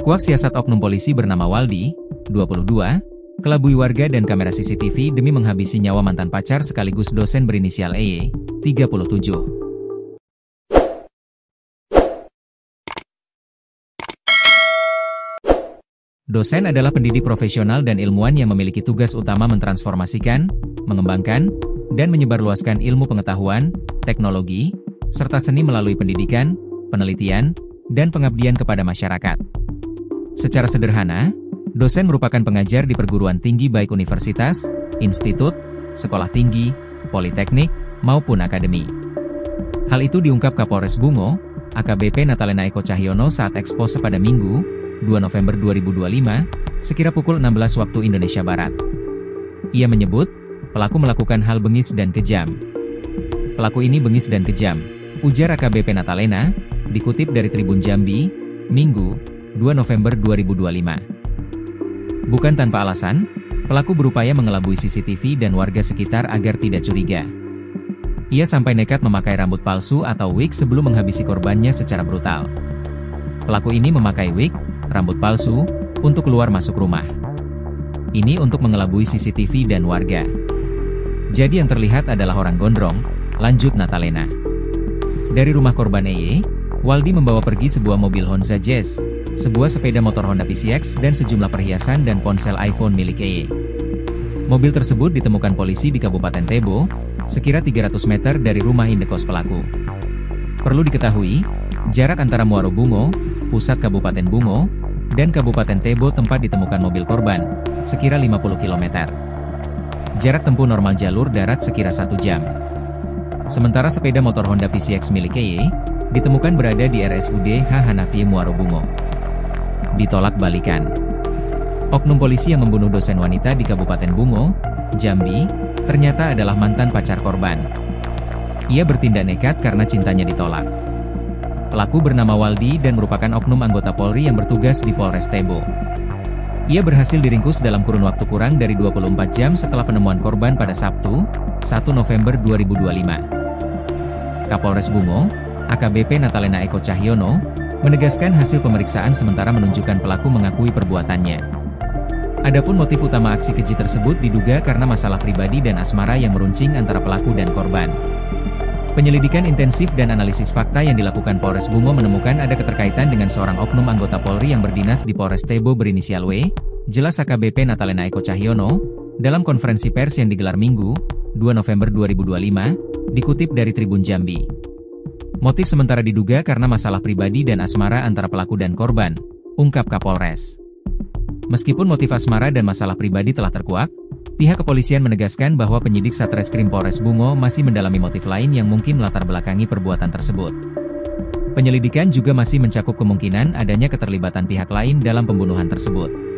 Terkuak siasat oknum polisi bernama Waldi, 22, kelabui warga dan kamera CCTV demi menghabisi nyawa mantan pacar sekaligus dosen berinisial EY, 37. Dosen adalah pendidik profesional dan ilmuwan yang memiliki tugas utama mentransformasikan, mengembangkan, dan menyebarluaskan ilmu pengetahuan, teknologi, serta seni melalui pendidikan, penelitian, dan pengabdian kepada masyarakat. Secara sederhana, dosen merupakan pengajar di perguruan tinggi baik universitas, institut, sekolah tinggi, politeknik, maupun akademi. Hal itu diungkap Kapolres Bungo, AKBP Natalena Eko Cahyono saat ekspose pada Minggu, 2 November 2025, sekira pukul 16 waktu Indonesia Barat. Ia menyebut, pelaku melakukan hal bengis dan kejam. Pelaku ini bengis dan kejam, ujar AKBP Natalena, dikutip dari Tribun Jambi, Minggu, 2 November 2025. Bukan tanpa alasan, pelaku berupaya mengelabui CCTV dan warga sekitar agar tidak curiga. Ia sampai nekat memakai rambut palsu atau wig sebelum menghabisi korbannya secara brutal. Pelaku ini memakai wig, rambut palsu, untuk keluar masuk rumah. Ini untuk mengelabui CCTV dan warga. Jadi yang terlihat adalah orang gondrong, lanjut Natalena. Dari rumah korban EY, Waldi membawa pergi sebuah mobil Honda Jazz, sebuah sepeda motor Honda PCX dan sejumlah perhiasan dan ponsel iPhone milik EY. Mobil tersebut ditemukan polisi di Kabupaten Tebo, sekira 300 meter dari rumah indekos pelaku. Perlu diketahui, jarak antara Muaro Bungo, pusat Kabupaten Bungo, dan Kabupaten Tebo tempat ditemukan mobil korban, sekira 50 km. Jarak tempuh normal jalur darat sekira 1 jam. Sementara sepeda motor Honda PCX milik EY, ditemukan berada di RSUD H. Hanafi Muaro Bungo. Ditolak balikan. Oknum polisi yang membunuh dosen wanita di Kabupaten Bungo, Jambi, ternyata adalah mantan pacar korban. Ia bertindak nekat karena cintanya ditolak. Pelaku bernama Waldi dan merupakan oknum anggota Polri yang bertugas di Polres Tebo. Ia berhasil diringkus dalam kurun waktu kurang dari 24 jam setelah penemuan korban pada Sabtu, 1 November 2025. Kapolres Bungo, AKBP Natalena Eko Cahyono, menegaskan hasil pemeriksaan sementara menunjukkan pelaku mengakui perbuatannya. Adapun motif utama aksi keji tersebut diduga karena masalah pribadi dan asmara yang meruncing antara pelaku dan korban. Penyelidikan intensif dan analisis fakta yang dilakukan Polres Bungo menemukan ada keterkaitan dengan seorang oknum anggota Polri yang berdinas di Polres Tebo berinisial W, jelas AKBP Natalena Eko Cahyono, dalam konferensi pers yang digelar Minggu, 2 November 2025, dikutip dari Tribun Jambi. Motif sementara diduga karena masalah pribadi dan asmara antara pelaku dan korban, ungkap Kapolres. Meskipun motif asmara dan masalah pribadi telah terkuak, pihak kepolisian menegaskan bahwa penyidik Satreskrim Polres Bungo masih mendalami motif lain yang mungkin melatar belakangi perbuatan tersebut. Penyelidikan juga masih mencakup kemungkinan adanya keterlibatan pihak lain dalam pembunuhan tersebut.